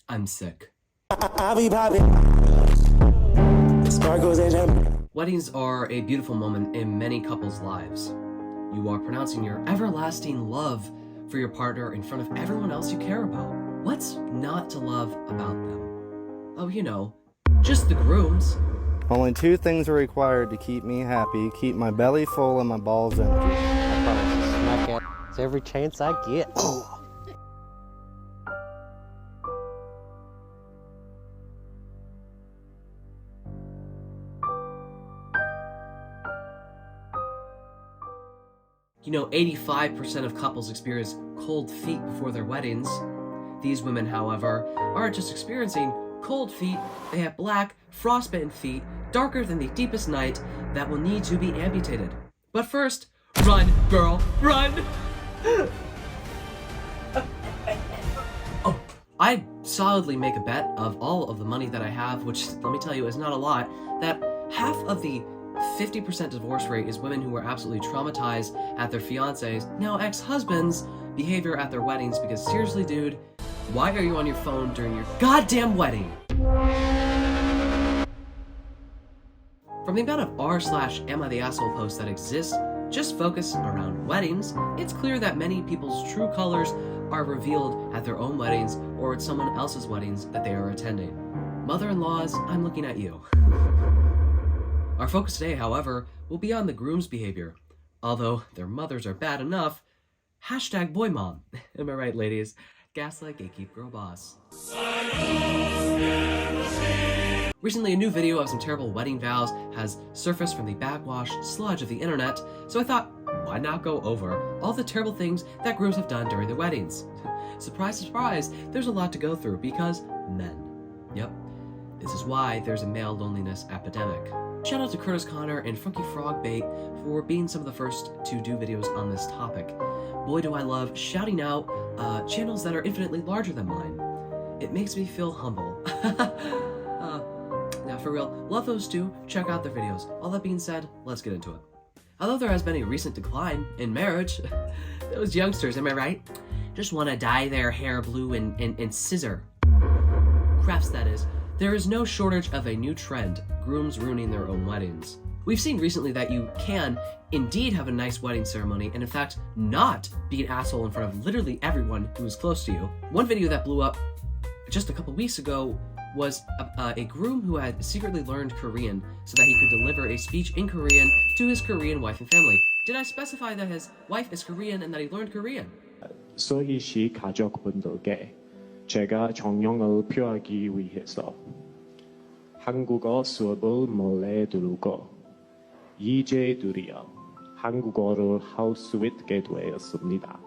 I'm sick. Weddings are a beautiful moment in many couples' lives. You are pronouncing your everlasting love for your partner in front of everyone else you care about. What's not to love about them? Oh, you know, just the grooms. Only two things are required to keep me happy. Keep my belly full and my balls empty. I promise to smack ass every chance I get. You know, 85% of couples experience cold feet before their weddings. These women, however, aren't just experiencing cold feet, they have black, frostbitten feet, darker than the deepest night, that will need to be amputated. But first, run, girl, run! Oh, I'd solidly make a bet of all of the money that I have, which, let me tell you, is not a lot, that half of the 50% divorce rate is women who are absolutely traumatized at their fiancés, now ex-husbands, behavior at their weddings, because seriously, dude, why are you on your phone during your goddamn wedding? From the amount of r/am I the asshole posts that exist just focused around weddings, it's clear that many people's true colors are revealed at their own weddings or at someone else's weddings that they are attending. Mother-in-laws, I'm looking at you. Our focus today, however, will be on the groom's behavior. Although their mothers are bad enough, hashtag boy mom. Am I right, ladies? Gaslight, gatekeep, girl boss. Recently, a new video of some terrible wedding vows has surfaced from the backwash sludge of the internet, so I thought, why not go over all the terrible things that grooms have done during their weddings? Surprise, surprise, there's a lot to go through because men. Yep, this is why there's a male loneliness epidemic. Shout out to Curtis Connor and Funky Frog Bait for being some of the first to do videos on this topic. Boy, do I love shouting out channels that are infinitely larger than mine. It makes me feel humble. Now for real, love those two, check out their videos. All that being said, let's get into it. Although there has been a recent decline in marriage, those youngsters, am I right? Just want to dye their hair blue and scissor. Crafts, that is. There is no shortage of a new trend, grooms ruining their own weddings. We've seen recently that you can indeed have a nice wedding ceremony and in fact not be an asshole in front of literally everyone who is close to you. One video that blew up just a couple weeks ago was a groom who had secretly learned Korean so that he could deliver a speech in Korean to his Korean wife and family. Did I specify that his wife is Korean and that he learned Korean? 소희씨 가족분들께 제가 존경을 표하기 위해서 한국어 수업을 몰래 들고 이제 드디어 한국어를 할 수 있게 되었습니다.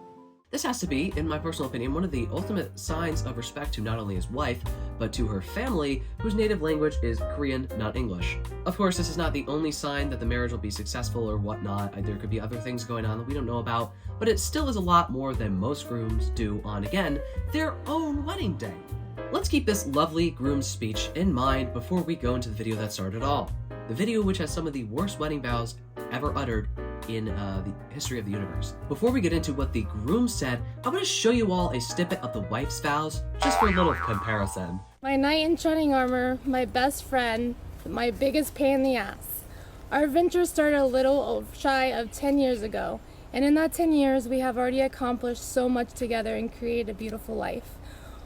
This has to be, in my personal opinion, one of the ultimate signs of respect to not only his wife, but to her family, whose native language is Korean, not English. Of course, this is not the only sign that the marriage will be successful or whatnot. There could be other things going on that we don't know about, but it still is a lot more than most grooms do on, again, their own wedding day. Let's keep this lovely groom's speech in mind before we go into the video that started it all. The video which has some of the worst wedding vows ever uttered in the history of the universe. Before we get into what the groom said, I'm going to show you all a snippet of the wife's vows, just for a little comparison. My knight in shining armor, my best friend, my biggest pain in the ass. Our adventure started a little shy of 10 years ago, and in that 10 years, we have already accomplished so much together and created a beautiful life.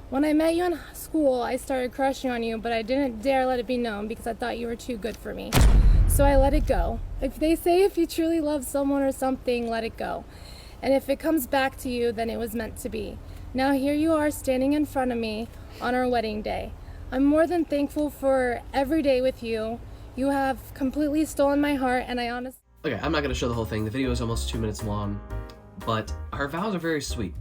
When I met you in school, I started crushing on you, but I didn't dare let it be known because I thought you were too good for me. So I let it go. If they say if you truly love someone or something, let it go. And if it comes back to you, then it was meant to be. Now here you are standing in front of me on our wedding day. I'm more than thankful for every day with you. You have completely stolen my heart, and I honestly... Okay, I'm not going to show the whole thing. The video is almost 2 minutes long, but our vows are very sweet.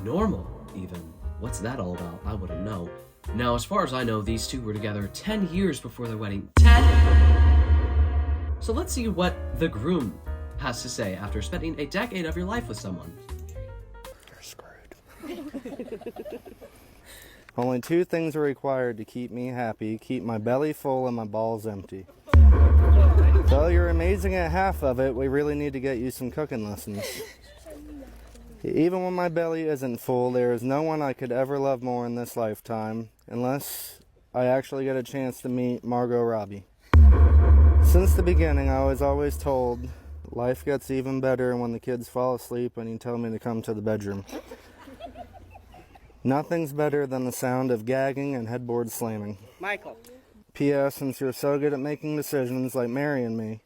Normal, even. What's that all about? I wouldn't know. Now, as far as I know, these two were together 10 years before their wedding. 10! So let's see what the groom has to say after spending a decade of your life with someone. You're screwed. Only two things are required to keep me happy. Keep my belly full and my balls empty. Though you're amazing at half of it, we really need to get you some cooking lessons. Even when my belly isn't full, there is no one I could ever love more in this lifetime, unless I actually get a chance to meet Margot Robbie. Since the beginning, I was always told life gets even better when the kids fall asleep and you tell me to come to the bedroom. Nothing's better than the sound of gagging and headboard slamming. Michael. P.S. Since you're so good at making decisions like marrying me,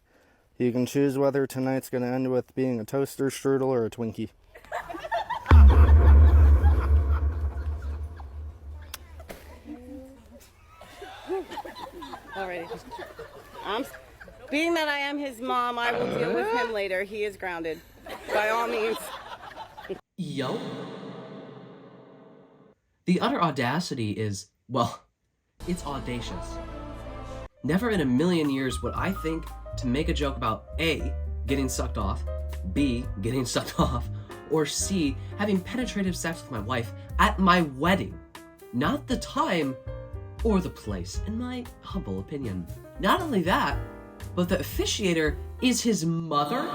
you can choose whether tonight's going to end with being a toaster, strudel, or a Twinkie. Alrighty. Being that I am his mom, I will deal with him later. He is grounded. By all means. Yo. The utter audacity is, well, it's audacious. Never in a million years would I think to make a joke about A, getting sucked off, B, getting sucked off, or C, having penetrative sex with my wife at my wedding. Not the time or the place, in my humble opinion. Not only that, but the officiator is his mother?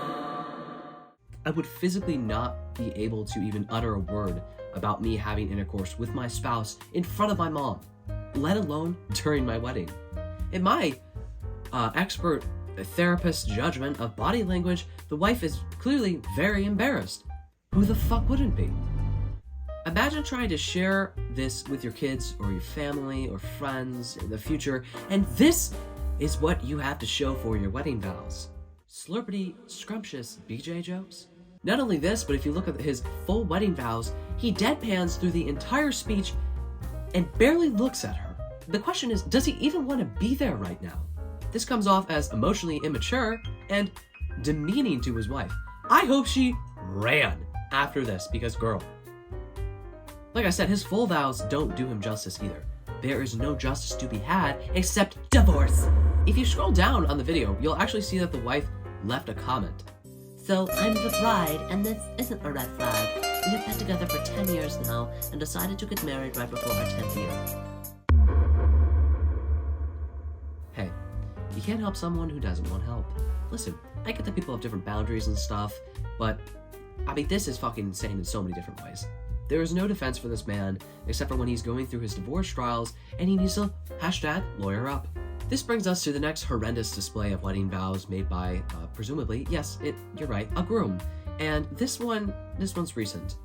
I would physically not be able to even utter a word about me having intercourse with my spouse in front of my mom, let alone during my wedding. In my expert therapist's judgment of body language, the wife is clearly very embarrassed. Who the fuck wouldn't be? Imagine trying to share this with your kids or your family or friends in the future, and this is what you have to show for your wedding vows. Slurpity, scrumptious BJ jokes? Not only this, but if you look at his full wedding vows, he deadpans through the entire speech and barely looks at her. The question is, does he even want to be there right now? This comes off as emotionally immature and demeaning to his wife. I hope she ran after this, because girl. Like I said, his full vows don't do him justice either. There is no justice to be had except divorce. If you scroll down on the video, you'll actually see that the wife left a comment. So, I'm the bride, and this isn't a red flag. We have been together for 10 years now, and decided to get married right before our 10th year. Hey, you can't help someone who doesn't want help. Listen, I get that people have different boundaries and stuff, but, I mean, this is fucking insane in so many different ways. There is no defense for this man, except for when he's going through his divorce trials, and he needs to #lawyer up. This brings us to the next horrendous display of wedding vows made by, presumably, yes, you're right, a groom. And this one's recent.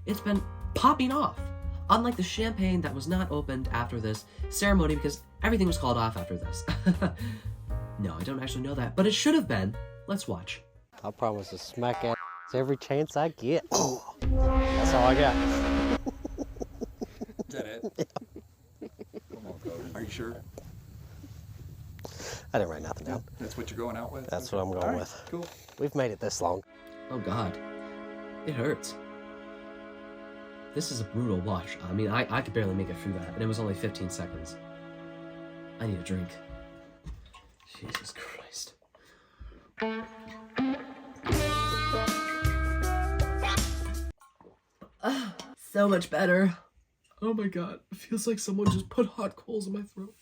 It's been popping off. Unlike the champagne that was not opened after this ceremony because everything was called off after this. No, I don't actually know that, but it should have been. Let's watch. I promise to smack ass every chance I get. That's all I got. Is that it? Yeah. Come on, Cody. Are you sure? I didn't write nothing down. That's what you're going out with? That's what I'm going All right, with. Cool. We've made it this long. Oh god. It hurts. This is a brutal watch. I mean, I could barely make it through that, and it was only 15 seconds. I need a drink. Jesus Christ. So much better. Oh my god. It feels like someone just put hot coals in my throat.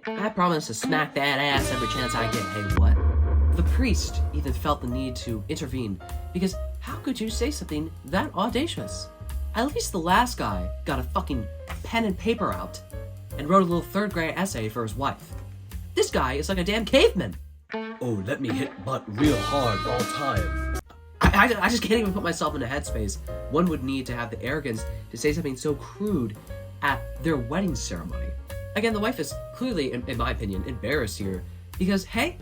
I promise to smack that ass every chance I get. Hey, what? The priest even felt the need to intervene, because how could you say something that audacious? At least the last guy got a fucking pen and paper out and wrote a little third-grade essay for his wife. This guy is like a damn caveman. Oh, let me hit butt real hard all time. I just can't even put myself in a headspace one would need to have the arrogance to say something so crude at their wedding ceremony. Again, the wife is clearly, in my opinion, embarrassed here because, hey,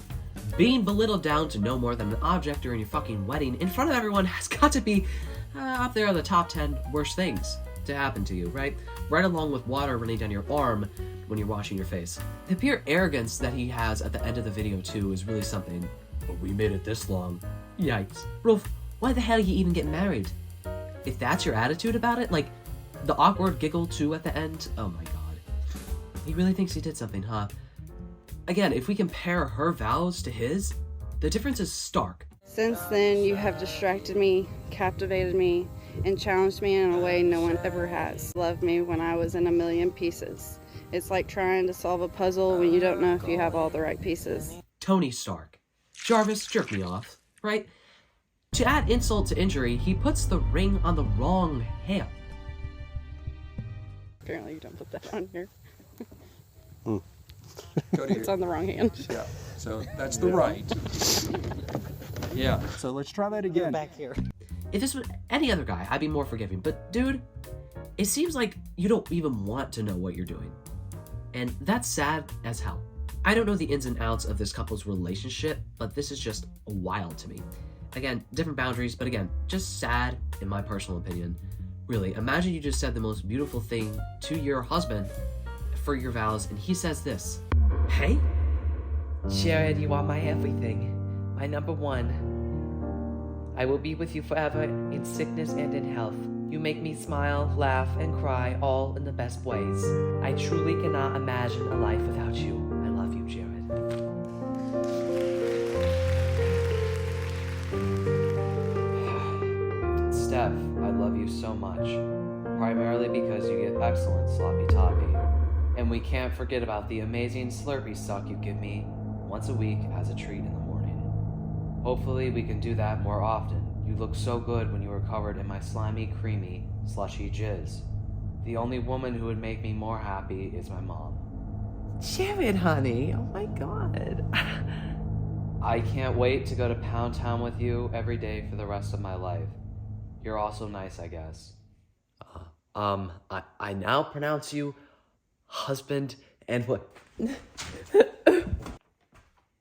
being belittled down to no more than an object during your fucking wedding in front of everyone has got to be up there on the top 10 worst things to happen to you, right? Right along with water running down your arm when you're washing your face. The pure arrogance that he has at the end of the video, too, is really something. But we made it this long. Yikes. Rolf, why the hell you even get married? If that's your attitude about it, like, the awkward giggle, too, at the end, oh my god. He really thinks he did something, huh? Again, if we compare her vows to his, the difference is stark. Since then, you have distracted me, captivated me, and challenged me in a way no one ever has. Loved me when I was in a million pieces. It's like trying to solve a puzzle when you don't know if you have all the right pieces. Tony Stark. Jarvis jerked me off, right? To add insult to injury, he puts the ring on the wrong hand. Apparently you don't put that on here. Go to It's on the wrong hand. Yeah. So that's the right. Yeah. So let's try that again. Back here. If this was any other guy, I'd be more forgiving. But dude, it seems like you don't even want to know what you're doing. And that's sad as hell. I don't know the ins and outs of this couple's relationship, but this is just wild to me. Again, different boundaries, but again, just sad in my personal opinion. Really, imagine you just said the most beautiful thing to your husband for your vows, and he says this. Hey? Jared, you are my everything, my number one. I will be with you forever in sickness and in health. You make me smile, laugh, and cry all in the best ways. I truly cannot imagine a life without you. I love you, Jared. Steph, I love you so much. Primarily because you give excellent sloppy toppy. And we can't forget about the amazing Slurpee suck you give me once a week as a treat in the morning. Hopefully we can do that more often. You look so good when you were covered in my slimy, creamy, slushy jizz. The only woman who would make me more happy is my mom. Jared, honey, oh my god. I can't wait to go to Pound Town with you every day for the rest of my life. You're also nice, I guess. I now pronounce you husband and what?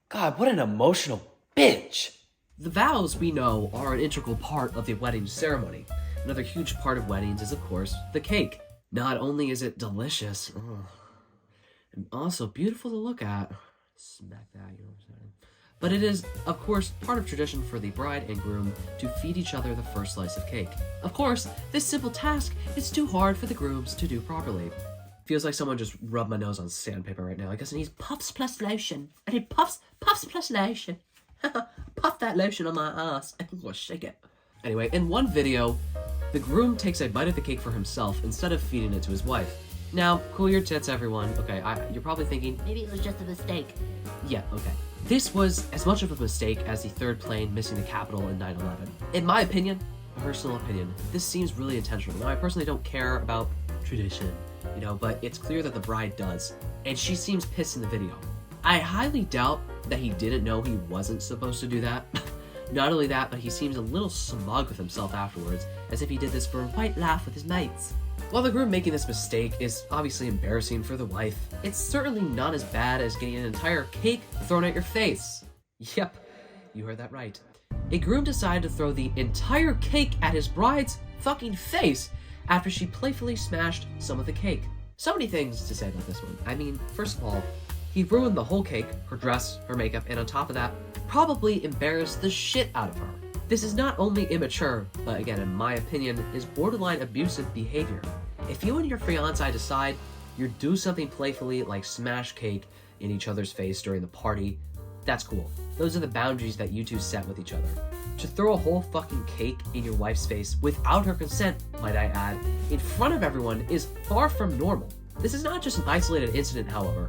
God, what an emotional bitch. The vows, we know, are an integral part of the wedding ceremony. Another huge part of weddings is, of course, the cake. Not only is it delicious, and also beautiful to look at, smack that, you know what I'm saying? But it is, of course, part of tradition for the bride and groom to feed each other the first slice of cake. Of course, this simple task is too hard for the grooms to do properly. Feels like someone just rubbed my nose on sandpaper right now. I guess it needs puffs plus lotion. I need puffs plus lotion. Puff that lotion on my ass. I'm gonna shake it. Anyway, in one video, the groom takes a bite of the cake for himself instead of feeding it to his wife. Now, cool your tits, everyone. Okay, you're probably thinking, maybe it was just a mistake. Yeah, okay. This was as much of a mistake as the third plane missing the Capitol in 9/11. In my opinion, personal opinion, this seems really intentional. Now, I personally don't care about tradition, you know, but it's clear that the bride does, and she seems pissed in the video. I highly doubt that he didn't know he wasn't supposed to do that. Not only that, but he seems a little smug with himself afterwards, as if he did this for a white laugh with his mates. While the groom making this mistake is obviously embarrassing for the wife, it's certainly not as bad as getting an entire cake thrown at your face. Yep, you heard that right. A groom decided to throw the entire cake at his bride's fucking face after she playfully smashed some of the cake. So many things to say about this one. I mean, first of all, he ruined the whole cake, her dress, her makeup, and on top of that, probably embarrassed the shit out of her. This is not only immature, but again, in my opinion, is borderline abusive behavior. If you and your fiancé decide you do something playfully like smash cake in each other's face during the party, that's cool. Those are the boundaries that you two set with each other. To throw a whole fucking cake in your wife's face without her consent, might I add, in front of everyone is far from normal. This is not just an isolated incident, however.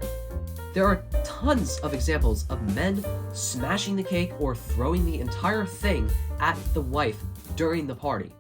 There are tons of examples of men smashing the cake or throwing the entire thing at the wife during the party.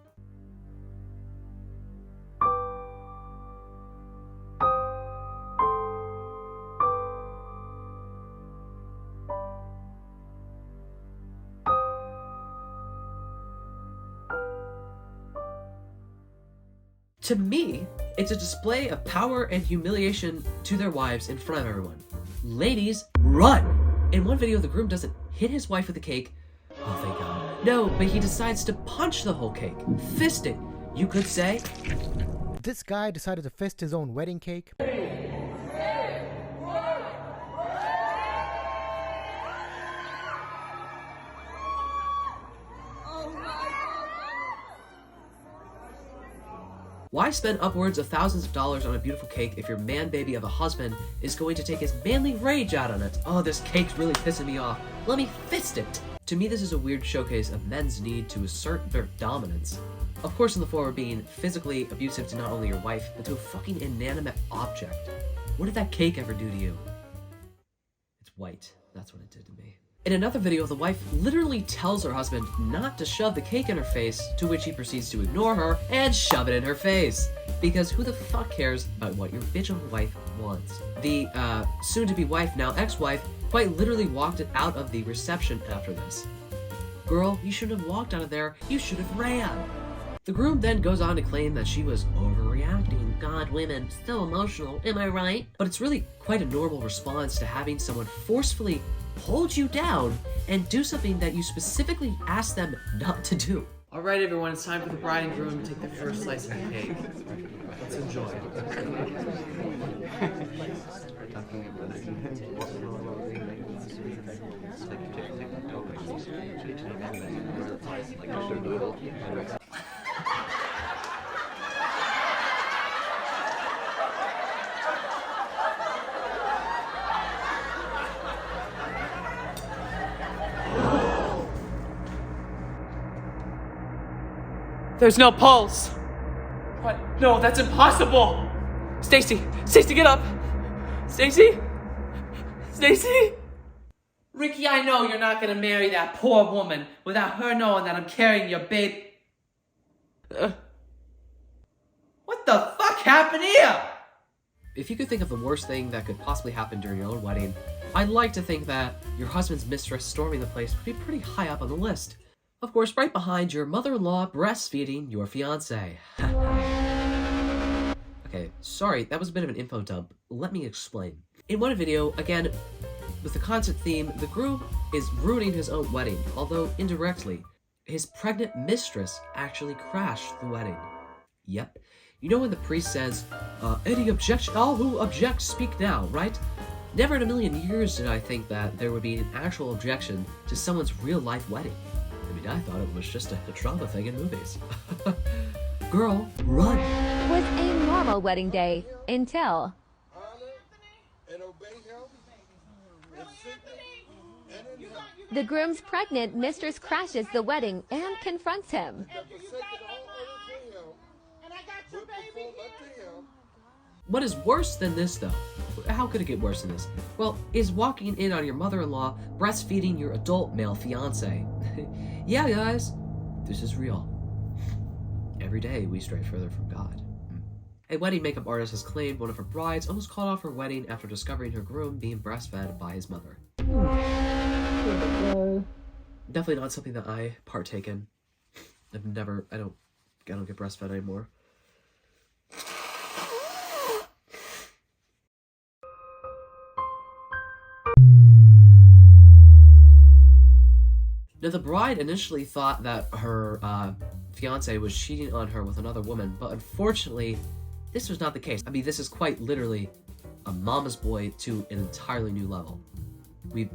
To me, it's a display of power and humiliation to their wives in front of everyone. Ladies, run! In one video, the groom doesn't hit his wife with the cake. Oh, thank God. No, but he decides to punch the whole cake. Fist it, you could say. This guy decided to fist his own wedding cake. Why spend upwards of thousands of dollars on a beautiful cake if your man baby of a husband is going to take his manly rage out on it? Oh, this cake's really pissing me off. Let me fist it. To me, this is a weird showcase of men's need to assert their dominance. Of course, in the form of being physically abusive to not only your wife, but to a fucking inanimate object. What did that cake ever do to you? It's white. That's what it did to me. In another video, the wife literally tells her husband not to shove the cake in her face, to which he proceeds to ignore her and shove it in her face. Because who the fuck cares about what your bitch of a wife wants? The soon-to-be wife, now ex-wife, quite literally walked it out of the reception after this. Girl, you shouldn't have walked out of there, you should have ran. The groom then goes on to claim that she was overreacting. God, women, so emotional, am I right? But it's really quite a normal response to having someone forcefully hold you down and do something that you specifically asked them not to do. All right, everyone, it's time for the bride and groom to take their first slice of cake. Let's enjoy. There's no pulse. What? No, that's impossible. Stacy, get up. Stacy? Ricky, I know you're not gonna marry that poor woman without her knowing that I'm carrying your babe. What the fuck happened here? If you could think of the worst thing that could possibly happen during your own wedding, I'd like to think that your husband's mistress storming the place would be pretty high up on the list. Of course, right behind your mother-in-law breastfeeding your fiancé. Okay, sorry, that was a bit of an info dump. Let me explain. In one video, again, with the constant theme, the groom is ruining his own wedding, although indirectly, his pregnant mistress actually crashed the wedding. Yep. You know when the priest says, any objection, all who object speak now, right? Never in a million years did I think that there would be an actual objection to someone's real-life wedding. I mean, I thought it was just a drama thing in movies. Girl, run! It was a normal wedding day until... The groom's pregnant mistress crashes the wedding and confronts him. What is worse than this, though? How could it get worse than this? Well, is walking in on your mother-in-law breastfeeding your adult male fiancé. Yeah, guys, this is real. Every day we stray further from God. A wedding makeup artist has claimed one of her brides almost called off her wedding after discovering her groom being breastfed by his mother. Definitely not something that I partake in. I don't get breastfed anymore. Now, the bride initially thought that her fiancé was cheating on her with another woman, but unfortunately, this was not the case. I mean, this is quite literally a mama's boy to an entirely new level. The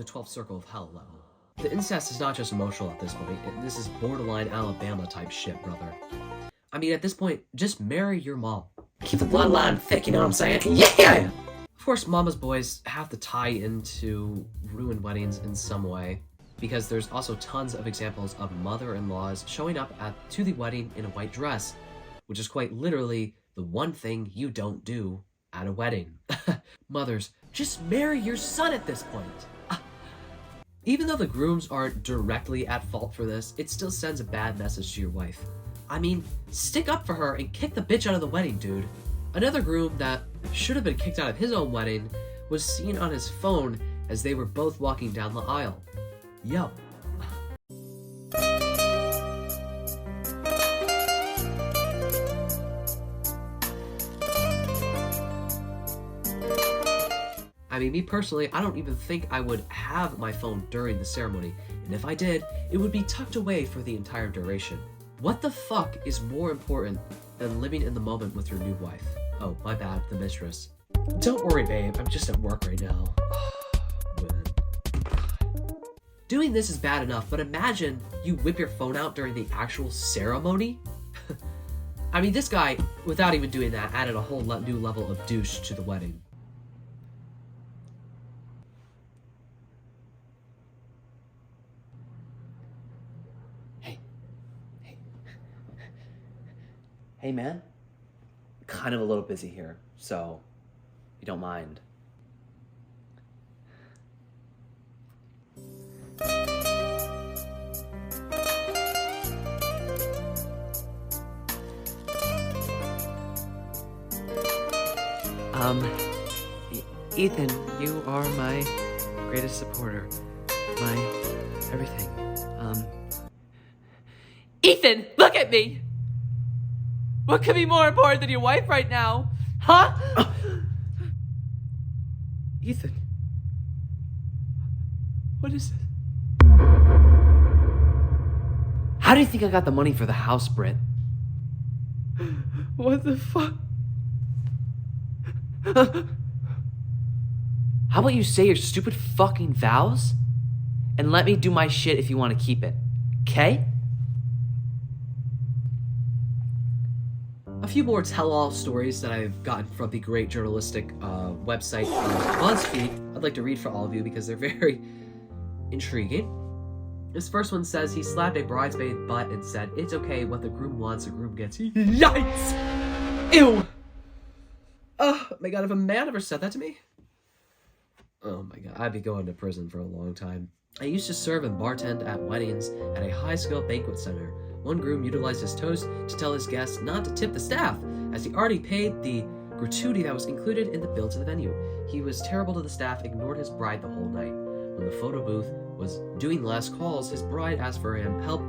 12th circle of hell level. The incest is not just emotional at this point. This is borderline Alabama type shit, brother. I mean, at this point, just marry your mom. Keep the bloodline thick, you know what I'm saying? Yeah! Of course, mama's boys have to tie into ruined weddings in some way, because there's also tons of examples of mother-in-laws showing up to the wedding in a white dress, which is quite literally the one thing you don't do at a wedding. Mothers, just marry your son at this point. Even though the grooms aren't directly at fault for this, it still sends a bad message to your wife. I mean, stick up for her and kick the bitch out of the wedding, dude. Another groom that should have been kicked out of his own wedding was seen on his phone as they were both walking down the aisle. Yup. I mean, me personally, I don't even think I would have my phone during the ceremony, and if I did, it would be tucked away for the entire duration. What the fuck is more important than living in the moment with your new wife? Oh, my bad, the mistress. Don't worry, babe, I'm just at work right now. Women. Doing this is bad enough, but imagine you whip your phone out during the actual ceremony? I mean, this guy, without even doing that, added a whole new level of douche to the wedding. Hey man, kind of a little busy here, so you don't mind. Ethan, you are my greatest supporter. My everything. Ethan, look at me! What could be more important than your wife right now? Huh? Ethan. What is this? How do you think I got the money for the house, Britt? What the fuck? How about you say your stupid fucking vows and let me do my shit if you want to keep it, okay? A few more tell-all stories that I've gotten from the great journalistic website BuzzFeed. I'd like to read for all of you because they're very intriguing. This first one says he slapped a bridesmaid butt and said, "It's okay, what the groom wants, the groom gets." Yikes! Ew! Oh my god, if a man ever said that to me, oh my god, I'd be going to prison for a long time. I used to serve and bartend at weddings at a high-scale banquet center. One groom utilized his toast to tell his guests not to tip the staff, as he already paid the gratuity that was included in the bill to the venue. He was terrible to the staff, ignored his bride the whole night. When the photo booth was doing the last calls, his bride asked for him help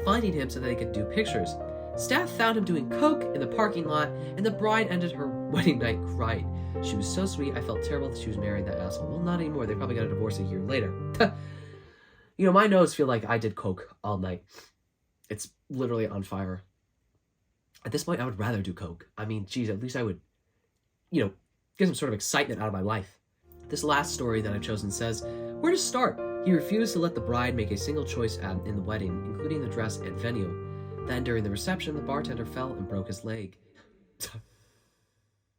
finding him so that they could do pictures. Staff found him doing coke in the parking lot, and the bride ended her wedding night crying. She was so sweet, I felt terrible that she was marrying that asshole. Well, not anymore. They probably got a divorce a year later. You know, my nose feel like I did coke all night. It's literally on fire. At this point, I would rather do coke. I mean, geez, at least I would, you know, get some sort of excitement out of my life. This last story that I've chosen says, where to start? He refused to let the bride make a single choice in the wedding, including the dress and venue. Then, during the reception, the bartender fell and broke his leg.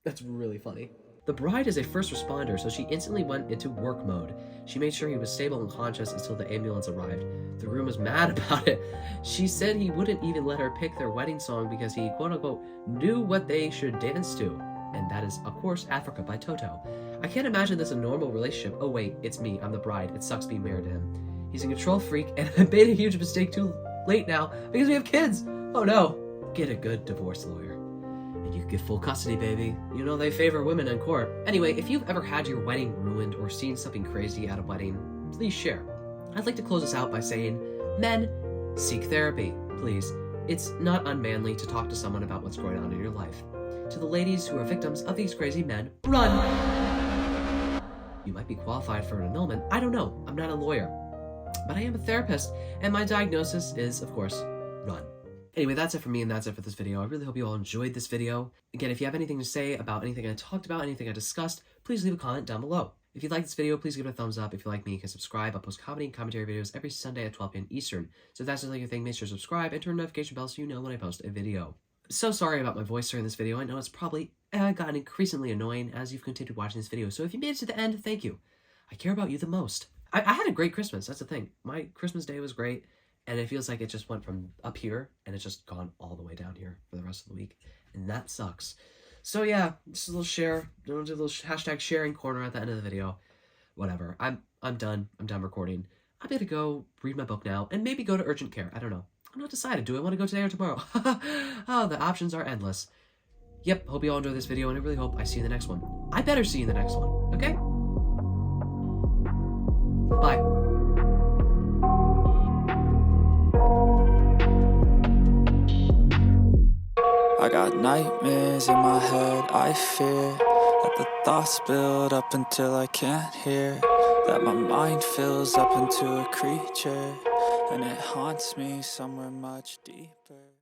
That's really funny. The bride is a first responder, so she instantly went into work mode. She made sure he was stable and conscious until the ambulance arrived. The groom was mad about it. She said he wouldn't even let her pick their wedding song because he, quote-unquote, knew what they should dance to. And that is, of course, Africa by Toto. I can't imagine this a normal relationship. Oh wait, it's me, I'm the bride. It sucks being married to him. He's a control freak, and I made a huge mistake too late now because we have kids. Oh no. Get a good divorce lawyer. And you get full custody, baby. You know they favor women in court. Anyway, if you've ever had your wedding ruined or seen something crazy at a wedding, please share. I'd like to close this out by saying, men, seek therapy, please. It's not unmanly to talk to someone about what's going on in your life. To the ladies who are victims of these crazy men, run! You might be qualified for an annulment. I don't know. I'm not a lawyer. But I am a therapist, and my diagnosis is, of course, run. Anyway, that's it for me, and that's it for this video. I really hope you all enjoyed this video. Again, if you have anything to say about anything I talked about, anything I discussed, please leave a comment down below. If you like this video, please give it a thumbs up. If you like me, you can subscribe. I post comedy and commentary videos every Sunday at 12 p.m. Eastern. So if that's just like your thing, make sure to subscribe and turn the notification bell so you know when I post a video. So sorry about my voice during this video. I know it's probably gotten increasingly annoying as you've continued watching this video. So if you made it to the end, thank you. I care about you the most. I had a great Christmas. That's the thing. My Christmas day was great. And it feels like it just went from up here and it's just gone all the way down here for the rest of the week. And that sucks. So yeah, just a little share. Do a little hashtag sharing corner at the end of the video. Whatever. I'm done. I'm done recording. I'm gonna go read my book now and maybe go to urgent care. I don't know. I'm not decided. Do I want to go today or tomorrow? Oh, the options are endless. Yep, hope you all enjoyed this video and I really hope I see you in the next one. I better see you in the next one. Okay? Bye. I got nightmares in my head, I fear that the thoughts build up until I can't hear, that my mind fills up into a creature, and it haunts me somewhere much deeper.